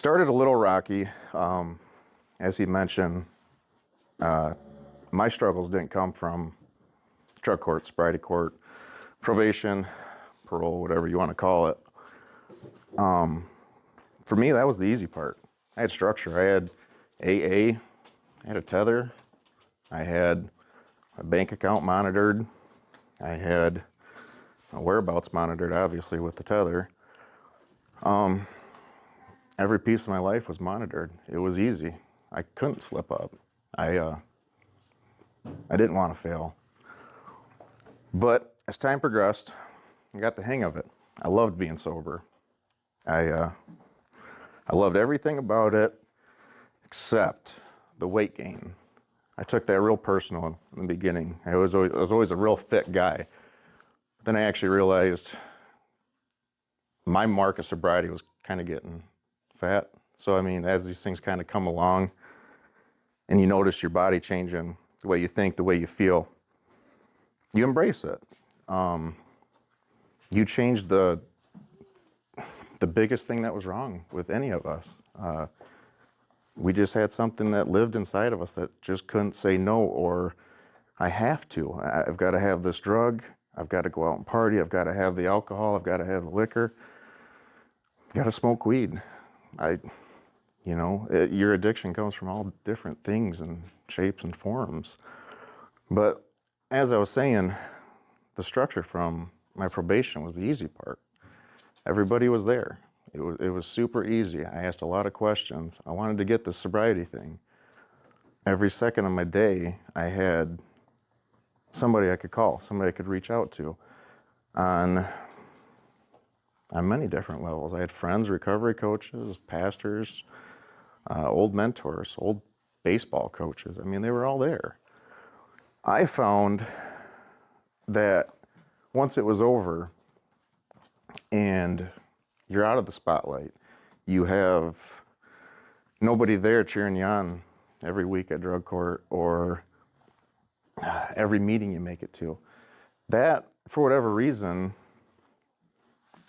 started a little rocky. As he mentioned, my struggles didn't come from drug court, sobriety court, probation, parole, whatever you want to call it. For me, that was the easy part. I had structure. I had AA, I had a tether, I had a bank account monitored, I had my whereabouts monitored, obviously, with the tether. Every piece of my life was monitored. It was easy. I couldn't slip up. I didn't want to fail. But as time progressed, I got the hang of it. I loved being sober. I loved everything about it except the weight gain. I took that real personal in the beginning. I was always a real fit guy. Then I actually realized my mark of sobriety was kind of getting fat. So, I mean, as these things kind of come along and you notice your body changing, the way you think, the way you feel, you embrace it. You change the biggest thing that was wrong with any of us. We just had something that lived inside of us that just couldn't say no, or I have to. I've got to have this drug. I've got to go out and party. I've got to have the alcohol. I've got to have the liquor. I've got to smoke weed. Your addiction comes from all different things and shapes and forms. But as I was saying, the structure from my probation was the easy part. Everybody was there. It was super easy. I asked a lot of questions. I wanted to get the sobriety thing. Every second of my day, I had somebody I could call, somebody I could reach out to on many different levels. I had friends, recovery coaches, pastors, old mentors, old baseball coaches. I mean, they were all there. I found that once it was over and you're out of the spotlight, you have nobody there cheering you on every week at drug court or every meeting you make it to. That, for whatever reason,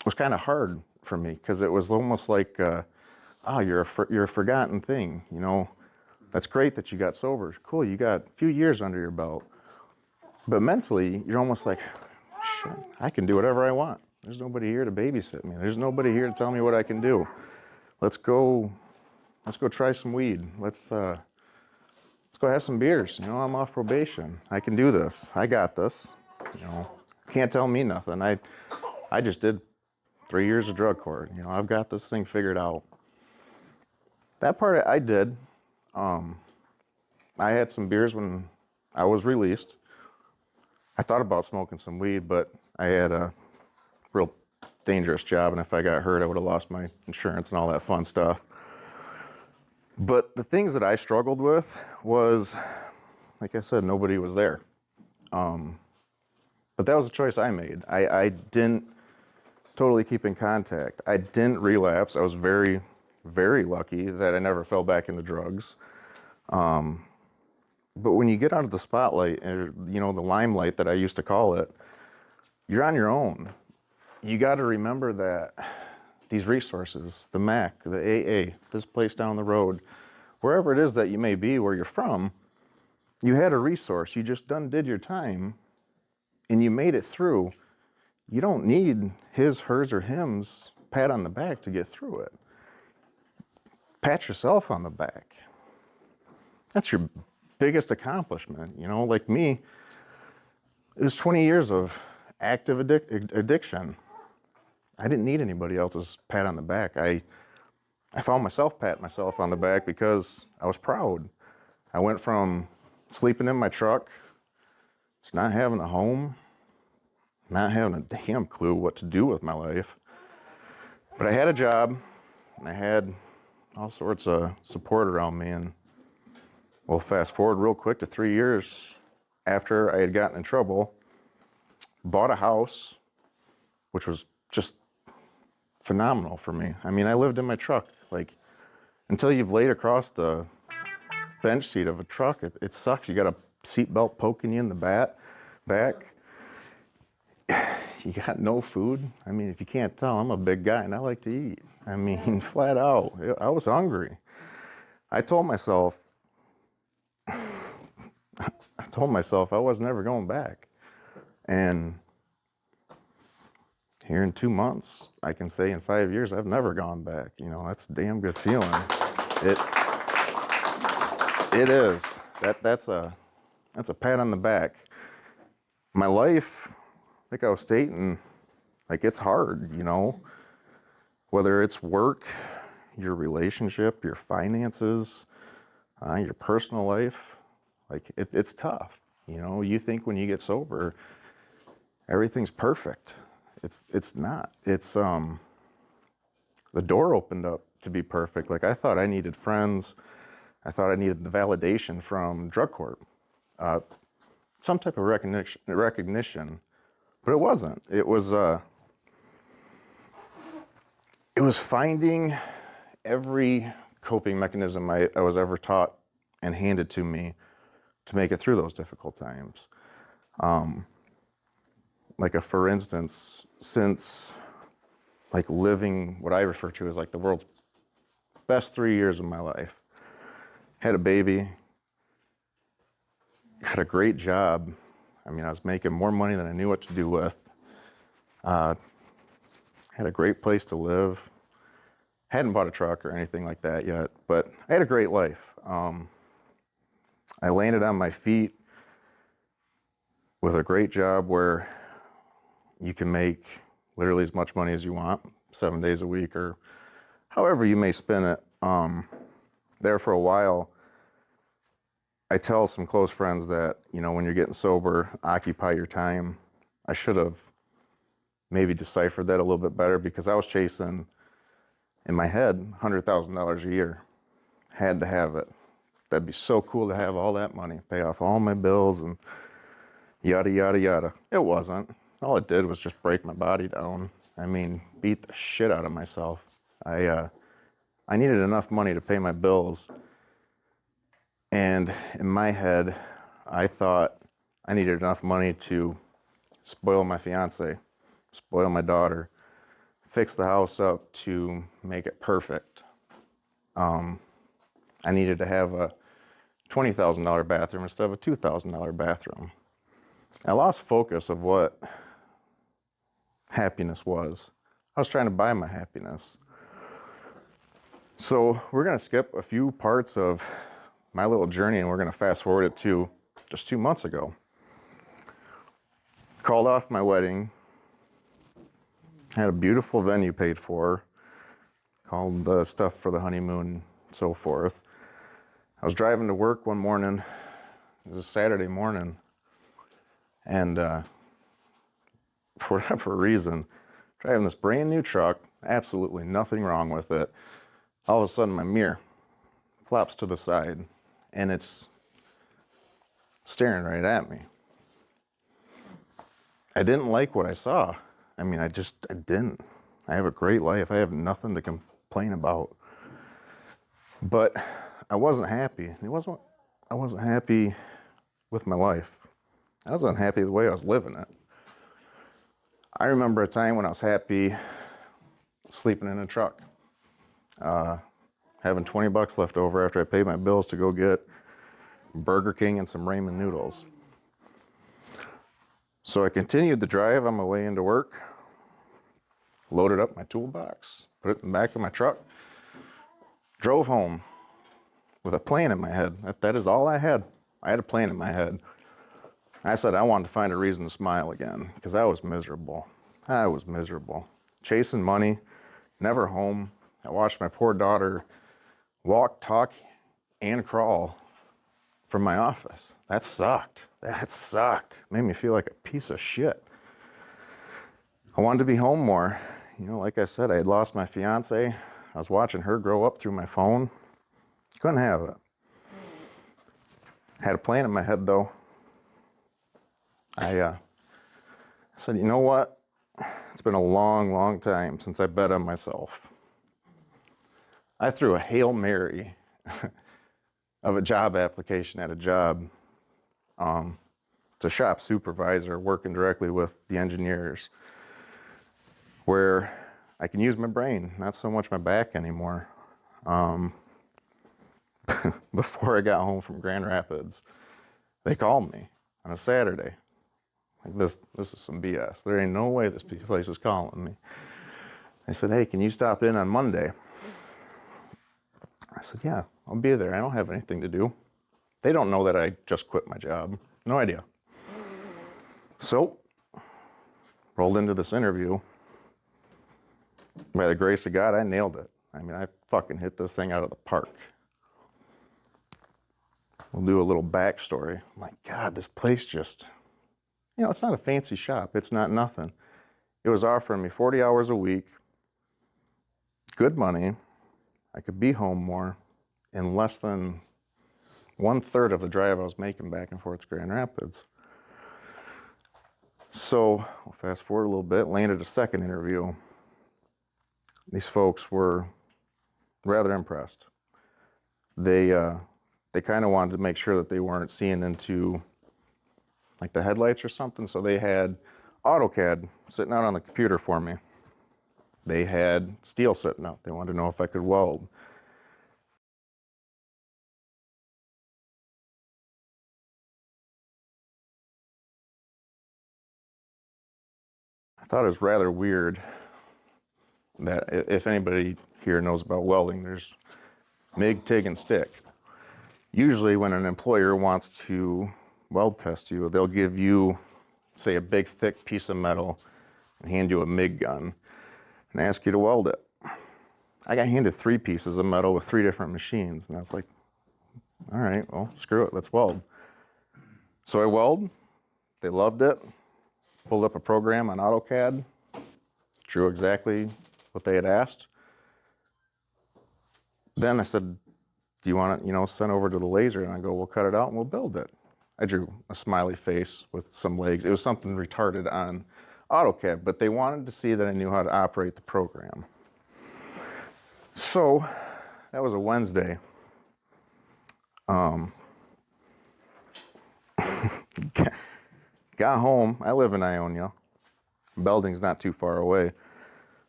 was kind of hard for me because it was almost like, you're a forgotten thing, you know. That's great that you got sober. Cool, you got a few years under your belt. But mentally, you're almost like, shit, I can do whatever I want. There's nobody here to babysit me. There's nobody here to tell me what I can do. Let's go try some weed. Let's go have some beers. You know, I'm off probation. I can do this. I got this. You know, can't tell me nothing. I just did 3 years of drug court. You know, I've got this thing figured out. That part I did. I had some beers when I was released. I thought about smoking some weed, but I had a real dangerous job, and if I got hurt, I would have lost my insurance and all that fun stuff. But the things that I struggled with was, like I said, nobody was there. But that was a choice I made. I didn't totally keep in contact. I didn't relapse. I was very, very lucky that I never fell back into drugs. But when you get out of the spotlight, or, you know, the limelight that I used to call it, you're on your own. You got to remember that these resources, the MAC, the AA, this place down the road, wherever it is that you may be, where you're from, you had a resource. You just did your time, and you made it through. You don't need his, hers, or him's pat on the back to get through it. Pat yourself on the back. That's your biggest accomplishment. You know, like me, it was 20 years of active addiction. I didn't need anybody else's pat on the back. I found myself patting myself on the back because I was proud. I went from sleeping in my truck to not having a home, not having a damn clue what to do with my life. But I had a job, and I had all sorts of support around me. And well, fast forward real quick to 3 years after I had gotten in trouble, bought a house, which was just phenomenal for me. I mean, I lived in my truck. Like, until you've laid across the bench seat of a truck, it sucks. You got a seatbelt poking you in the back. You got no food. I mean, if you can't tell, I'm a big guy and I like to eat. I mean, flat out. I was hungry. I told myself, I was never going back. And here in 2 months, I can say in 5 years, I've never gone back. You know, that's a damn good feeling. It it is. That's a pat on the back. My life, like I was stating, like it's hard, you know, whether it's work, your relationship, your finances, your personal life, like it's tough. You know, you think when you get sober, everything's perfect. It's not. It's the door opened up to be perfect. Like I thought I needed friends. I thought I needed the validation from drug court, some type of recognition, but it wasn't. It was finding every coping mechanism I was ever taught and handed to me to make it through those difficult times. For instance, since like living what I refer to as like the world's best 3 years of my life, had a baby, got a great job. I mean, I was making more money than I knew what to do with. Had a great place to live. Hadn't bought a truck or anything like that yet, but I had a great life. I landed on my feet with a great job where you can make literally as much money as you want, 7 days a week or however you may spend it. There for a while, I tell some close friends that, you know, when you're getting sober, occupy your time. I should have maybe deciphered that a little bit better because I was chasing, in my head, $100,000 a year. Had to have it. That'd be so cool to have all that money, pay off all my bills and yada, yada, yada. It wasn't. All it did was just break my body down. I mean, beat the shit out of myself. I needed enough money to pay my bills. And in my head, I thought I needed enough money to spoil my fiance, spoil my daughter, fix the house up to make it perfect. I needed to have a $20,000 bathroom instead of a $2,000 bathroom. I lost focus of what happiness was. I was trying to buy my happiness. So we're going to skip a few parts of my little journey and we're going to fast forward it to just 2 months ago. Called off my wedding. Had a beautiful venue paid for. Called the stuff for the honeymoon and so forth. I was driving to work one morning. It was a Saturday morning. And for whatever reason, driving this brand new truck, absolutely nothing wrong with it. All of a sudden my mirror flops to the side and it's staring right at me. I didn't like what I saw. I mean, I didn't. I have a great life. I have nothing to complain about. But I wasn't happy. I wasn't happy with my life. I wasn't happy the way I was living it. I remember a time when I was happy sleeping in a truck, having $20 left over after I paid my bills to go get Burger King and some ramen noodles. So I continued the drive on my way into work, loaded up my toolbox, put it in the back of my truck, drove home with a plan in my head. That is all I had. I had a plan in my head. I said I wanted to find a reason to smile again because I was miserable. I was miserable. Chasing money, never home. I watched my poor daughter walk, talk, and crawl from my office. That sucked. That sucked. Made me feel like a piece of shit. I wanted to be home more. You know, like I said, I had lost my fiance. I was watching her grow up through my phone. Couldn't have it. Had a plan in my head though. I said, you know what? It's been a long, long time since I bet on myself. I threw a Hail Mary of a job application at a job. It's a shop supervisor working directly with the engineers, where I can use my brain, not so much my back anymore. Before I got home from Grand Rapids, they called me on a Saturday. Like, this is some BS. There ain't no way this place is calling me. They said, hey, can you stop in on Monday? I said, yeah, I'll be there. I don't have anything to do. They don't know that I just quit my job. No idea. So, rolled into this interview. By the grace of God, I nailed it. I mean, I fucking hit this thing out of the park. We'll do a little backstory. My God, this place just, it's not a fancy shop. It's not nothing. It was offering me 40 hours a week, good money. I could be home more in less than 1/3 of the drive I was making back and forth to Grand Rapids. So, we'll fast forward a little bit, landed a second interview. These folks were rather impressed. They kind of wanted to make sure that they weren't seeing into like the headlights or something, so they had AutoCAD sitting out on the computer for me. They had steel sitting out. They wanted to know if I could weld. I thought it was rather weird that if anybody here knows about welding, there's MIG, TIG, and stick. Usually when an employer wants to weld test you, they'll give you, say, a big thick piece of metal and hand you a MIG gun and ask you to weld it. I got handed 3 pieces of metal with 3 different machines, and I was like, all right, well, screw it, let's weld. So I weld, they loved it, pulled up a program on AutoCAD, drew exactly what they had asked. Then I said, do you want it, sent over to the laser? And I go, we'll cut it out and we'll build it. I drew a smiley face with some legs. It was something retarded on AutoCAD, but they wanted to see that I knew how to operate the program. So that was a Wednesday. Got home. I live in Ionia. Belding's not too far away.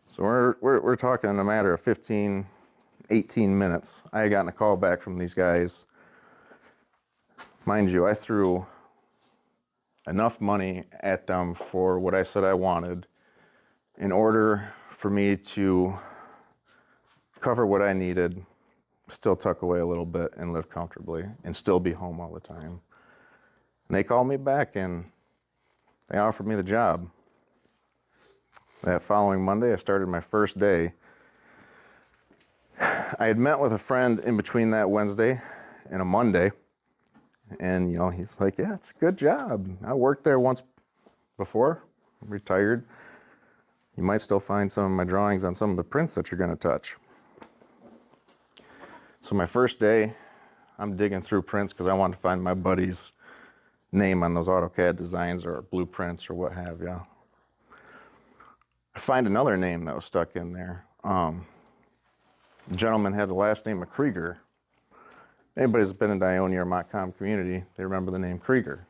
So we're talking in a matter of 15, 18 minutes. I had gotten a call back from these guys. Mind you, I threw enough money at them for what I said I wanted in order for me to cover what I needed, still tuck away a little bit and live comfortably and still be home all the time. And they called me back and they offered me the job. That following Monday, I started my first day. I had met with a friend in between that Wednesday and a Monday. And, he's like, yeah, it's a good job. I worked there once before, retired. You might still find some of my drawings on some of the prints that you're going to touch. So my first day, I'm digging through prints because I wanted to find my buddy's name on those AutoCAD designs or blueprints or what have you. I find another name that was stuck in there. The gentleman had the last name of Krieger. Anybody's been in the Ionia or Montcalm community, they remember the name Krieger.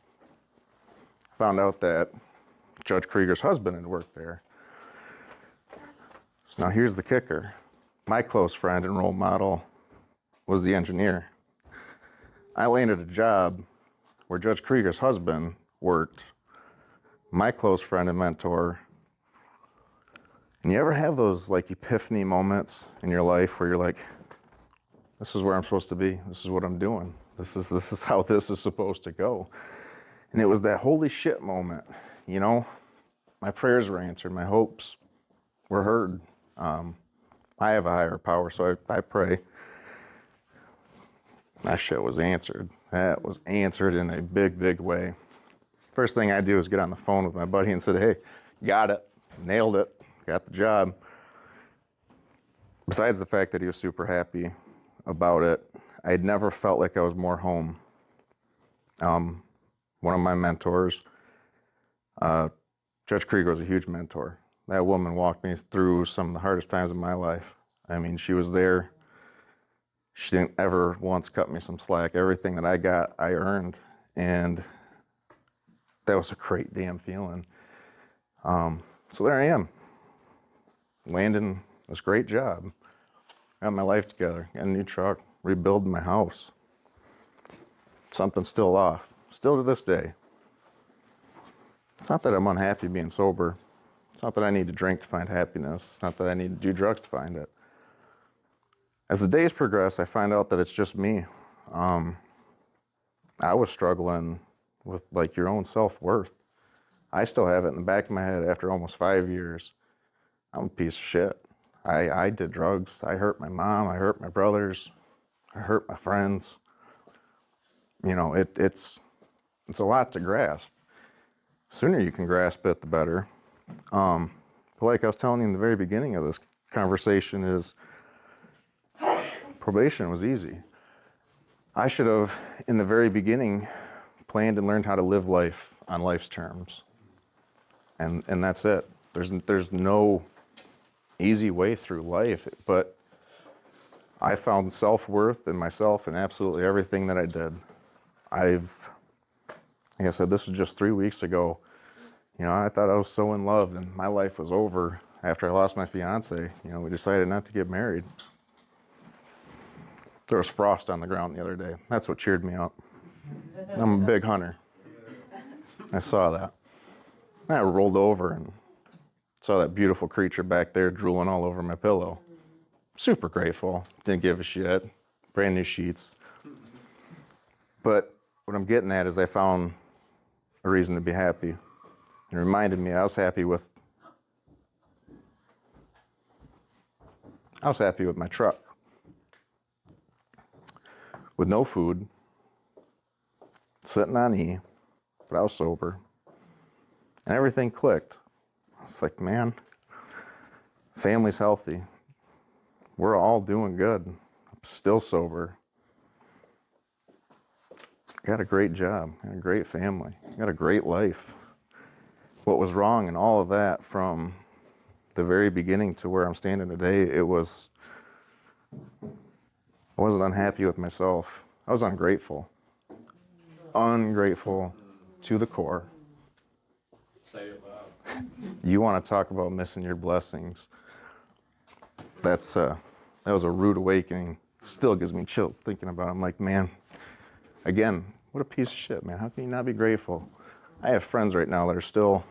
Found out that Judge Krieger's husband had worked there. So now here's the kicker. My close friend and role model was the engineer. I landed a job where Judge Krieger's husband worked, my close friend and mentor. And you ever have those epiphany moments in your life where you're like, this is where I'm supposed to be. This is what I'm doing. This is how this is supposed to go. And it was that holy shit moment. My prayers were answered. My hopes were heard. I have a higher power, so I pray. That shit was answered. That was answered in a big, big way. First thing I do is get on the phone with my buddy and said, hey, got it, nailed it, got the job. Besides the fact that he was super happy about it, I had never felt like I was more home. One of my mentors, Judge Krieger, was a huge mentor. That woman walked me through some of the hardest times of my life. I mean, she was there. She didn't ever once cut me some slack. Everything that I got, I earned. And that was a great damn feeling. So there I am. landing this great job, got my life together, got a new truck, rebuilding my house. Something's still off, still to this day. It's not that I'm unhappy being sober. It's not that I need to drink to find happiness. It's not that I need to do drugs to find it. As the days progress, I find out that it's just me. I was struggling with like your own self-worth. I still have it in the back of my head after almost 5 years. I'm a piece of shit. I did drugs. I hurt my mom. I hurt my brothers. I hurt my friends. You know, it's a lot to grasp. Sooner you can grasp it, the better. But like I was telling you in the very beginning of this conversation is probation was easy. I should have, in the very beginning, planned and learned how to live life on life's terms. And that's it. There's no easy way through life, but I found self-worth in myself and absolutely everything that I did. Like I said, this was just 3 weeks ago. You know, I thought I was so in love and my life was over after I lost my fiance. You know, we decided not to get married. There was frost on the ground the other day. That's what cheered me up. I'm a big hunter. I saw that. I rolled over and saw that beautiful creature back there drooling all over my pillow. Super grateful. Didn't give a shit. Brand new sheets. But what I'm getting at is I found a reason to be happy. It reminded me I was happy with my truck. With no food, sitting on E, but I was sober. And everything clicked. I was like, man, family's healthy. We're all doing good. I'm still sober. Got a great job, got a great family, got a great life. What was wrong in all of that from the very beginning to where I'm standing today, I wasn't unhappy with myself. I was ungrateful. Ungrateful to the core. Say it loud. You want to talk about missing your blessings. That was a rude awakening. Still gives me chills thinking about it. I'm like, man, again, what a piece of shit, man. How can you not be grateful? I have friends right now that are still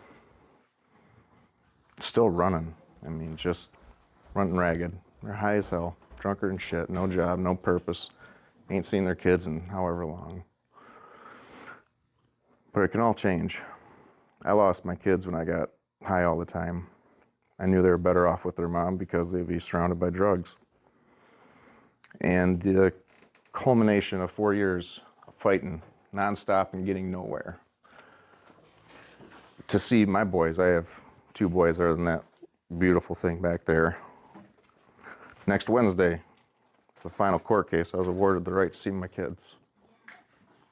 running. I mean, just running ragged. They're high as hell, drunker and shit, no job, no purpose. Ain't seen their kids in however long. But it can all change. I lost my kids when I got high all the time. I knew they were better off with their mom because they'd be surrounded by drugs. And the culmination of 4 years of fighting nonstop and getting nowhere. To see my boys, I have 2 boys other than that beautiful thing back there. Next Wednesday, it's the final court case. I was awarded the right to see my kids.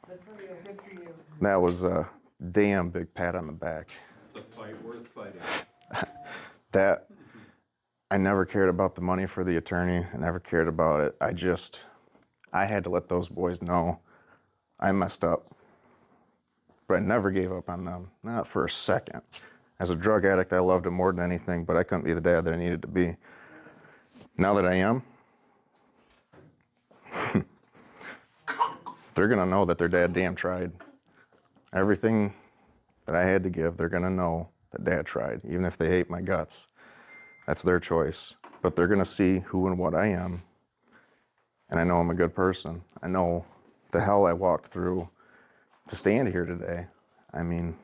Good for you. Good for you. That was a damn big pat on the back. It's a fight worth fighting. That, I never cared about the money for the attorney. I never cared about it. I had to let those boys know I messed up. But I never gave up on them, not for a second. As a drug addict, I loved them more than anything, but I couldn't be the dad that I needed to be. Now that I am, they're gonna know that their dad damn tried. Everything that I had to give, they're gonna know that dad tried, even if they hate my guts. That's their choice. But they're gonna see who and what I am. And I know I'm a good person. I know the hell I walked through to stand here today. I mean,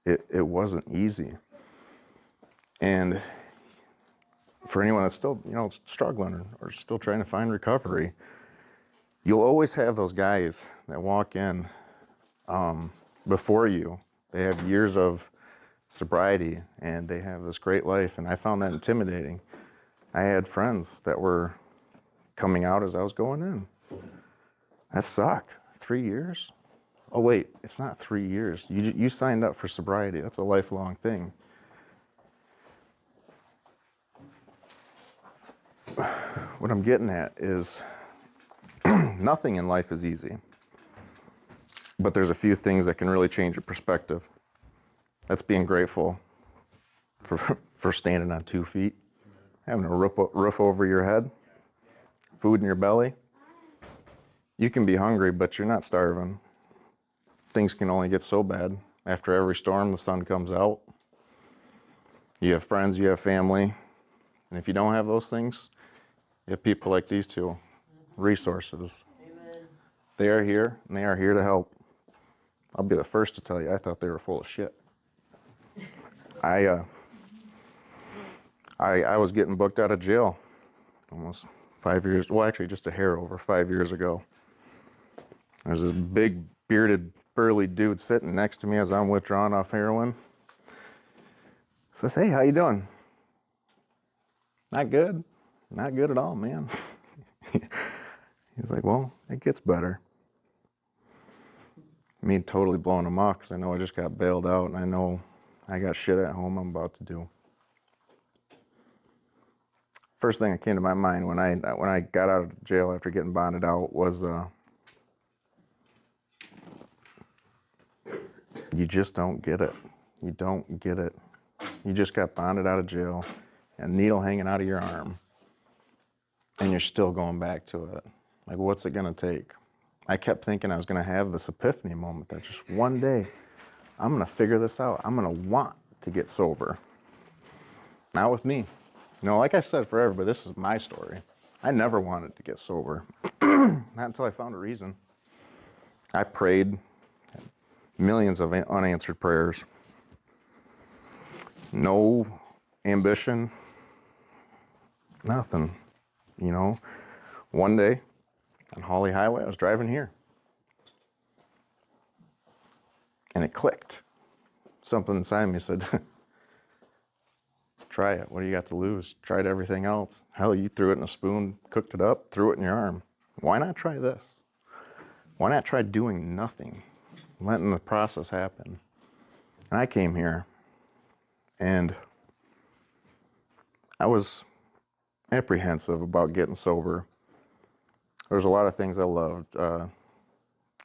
it wasn't easy. And for anyone that's still, struggling or still trying to find recovery, you'll always have those guys that walk in before you. They have years of sobriety and they have this great life, and I found that intimidating. I had friends that were coming out as I was going in. That sucked. 3 years? Oh wait, it's not 3 years. You signed up for sobriety. That's a lifelong thing. What I'm getting at is nothing in life is easy. But there's a few things that can really change your perspective. That's being grateful for standing on 2 feet having a roof over your head, food in your belly. You can be hungry, but you're not starving. Things can only get so bad. After every storm, the sun comes out. You have friends, you have family. And if you don't have those things, you have people like these two, resources. Amen. They are here, and they are here to help. I'll be the first to tell you, I thought they were full of shit. I was getting booked out of jail almost 5 years, well, actually just a hair over 5 years ago. There's this big, bearded, burly dude sitting next to me as I'm withdrawing off heroin. Says, hey, how you doing? Not good. Not good at all, man. He's like, well, it gets better. Me totally blowing him off because I know I just got bailed out and I know I got shit at home I'm about to do. First thing that came to my mind when I got out of jail after getting bonded out was you just don't get it. You don't get it. You just got bonded out of jail, a needle hanging out of your arm, and you're still going back to it. Like, what's it gonna take? I kept thinking I was gonna have this epiphany moment that just one day, I'm gonna figure this out. I'm gonna want to get sober. Not with me. You know, like I said for everybody, this is my story. I never wanted to get sober. Not until I found a reason. I prayed millions of unanswered prayers. No ambition, nothing. You know, one day on Holly Highway, I was driving here. And it clicked. Something inside me said, try it. What do you got to lose? Tried everything else. Hell, you threw it in a spoon, cooked it up, threw it in your arm. Why not try this? Why not try doing nothing? Letting the process happen. And I came here and I was apprehensive about getting sober. There was a lot of things I loved.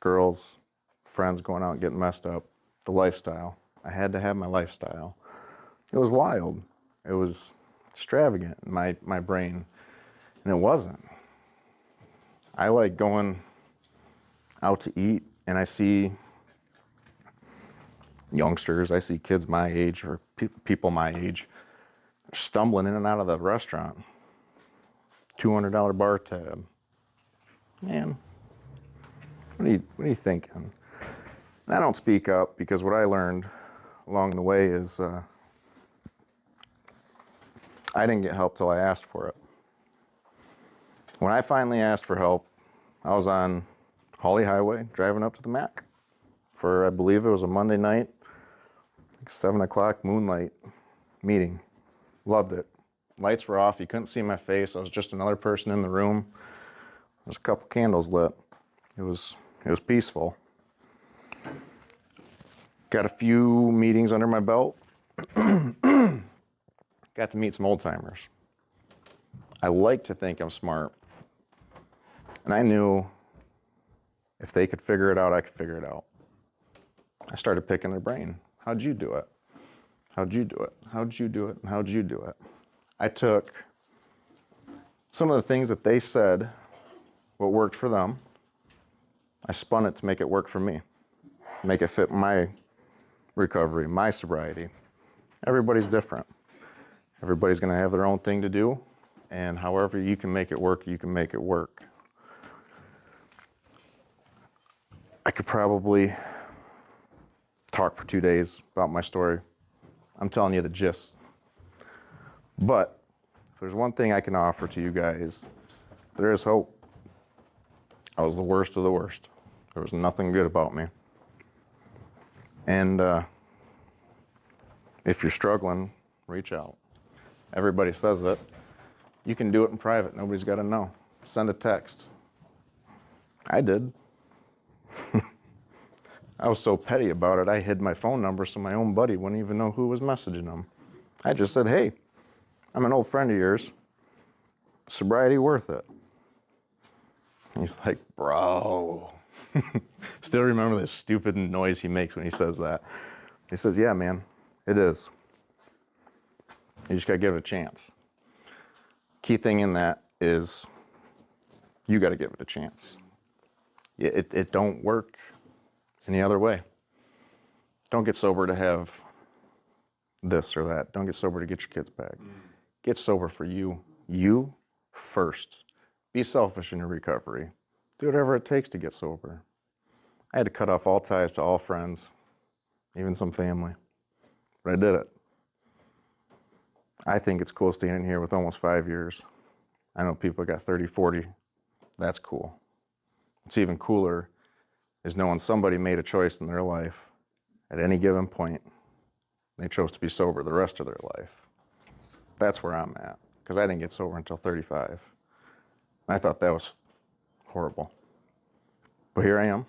Girls, friends going out and getting messed up, the lifestyle. I had to have my lifestyle. It was wild. It was extravagant in my brain, and it wasn't. I like going out to eat, and I see youngsters, I see kids my age or people my age stumbling in and out of the restaurant. $200 bar tab. Man, what are you thinking? And I don't speak up because what I learned along the way is I didn't get help till I asked for it. When I finally asked for help, I was on Holly Highway driving up to the Mac for, I believe it was a Monday night, like 7 o'clock moonlight meeting. Loved it. Lights were off. You couldn't see my face. I was just another person in the room. There's a couple candles lit. It was peaceful. Got a few meetings under my belt. Got to meet some old timers. I like to think I'm smart. And I knew if they could figure it out, I could figure it out. I started picking their brain. How'd you do it? How'd you do it? How'd you do it? And how'd you do it? I took some of the things that they said, what worked for them. I spun it to make it work for me. Make it fit my recovery, my sobriety. Everybody's different. Everybody's gonna have their own thing to do, and however you can make it work, you can make it work. I could probably talk for 2 days about my story. I'm telling you the gist. But if there's one thing I can offer to you guys, there is hope. I was the worst of the worst. There was nothing good about me. And if you're struggling, reach out. Everybody says that. You can do it in private. Nobody's got to know. Send a text. I did. I was so petty about it, I hid my phone number so my own buddy wouldn't even know who was messaging him. I just said, hey, I'm an old friend of yours. Sobriety worth it? He's like, bro. Still remember this stupid noise he makes when he says that. He says, yeah, man, it is. You just got to give it a chance. Key thing in that is you got to give it a chance. It don't work any other way. Don't get sober to have this or that. Don't get sober to get your kids back. Get sober for you. You first. Be selfish in your recovery. Do whatever it takes to get sober. I had to cut off all ties to all friends, even some family, but I did it. I think it's cool standing here with almost 5 years. I know people got 30, 40. That's cool. What's even cooler is knowing somebody made a choice in their life at any given point. They chose to be sober the rest of their life. That's where I'm at, because I didn't get sober until 35. I thought that was horrible. But here I am.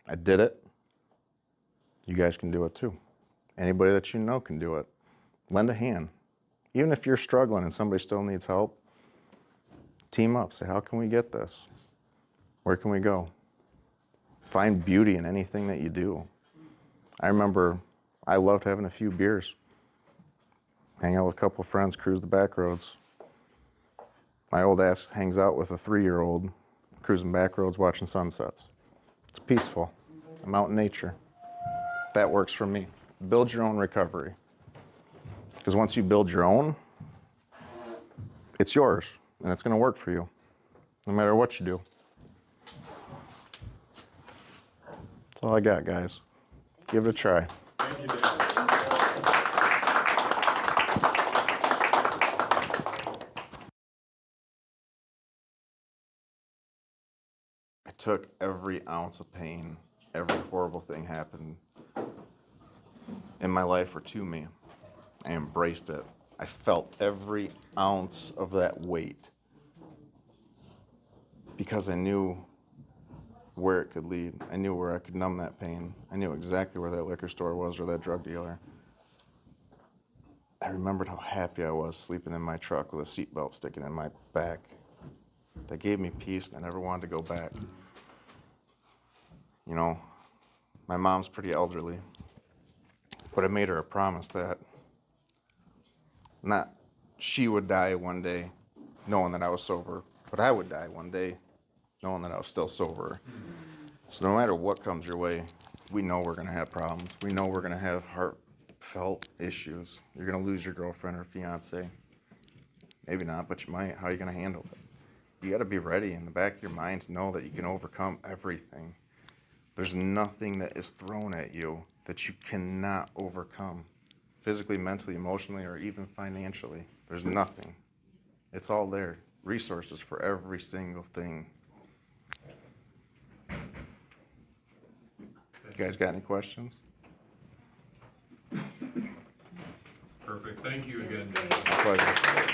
I did it. You guys can do it too. Anybody that you know can do it. Lend a hand. Even if you're struggling and somebody still needs help, team up. Say, how can we get this? Where can we go? Find beauty in anything that you do. I remember I loved having a few beers. Hang out with a couple of friends, cruise the back roads. My old ass hangs out with a 3-year-old, cruising back roads, watching sunsets. It's peaceful. I'm out in nature. That works for me. Build your own recovery. Because once you build your own, it's yours, and it's going to work for you, no matter what you do. That's all I got, guys. Give it a try. Thank you, Dave. I took every ounce of pain, every horrible thing happened in my life or to me. I embraced it. I felt every ounce of that weight because I knew where it could lead. I knew where I could numb that pain. I knew exactly where that liquor store was or that drug dealer. I remembered how happy I was sleeping in my truck with a seatbelt sticking in my back. That gave me peace, and I never wanted to go back. You know, my mom's pretty elderly, but I made her a promise that not she would die one day knowing that I was sober, but I would die one day knowing that I was still sober. So no matter what comes your way, we know we're going to have problems. We know we're going to have heartfelt issues. You're going to lose your girlfriend or fiance. Maybe not, but you might. How are you going to handle it? You got to be ready in the back of your mind to know that you can overcome everything. There's nothing that is thrown at you that you cannot overcome. Physically, mentally, emotionally, or even financially. There's nothing. It's all there. Resources for every single thing. You guys got any questions? Perfect. Thank you again, That's Dave. great. My pleasure.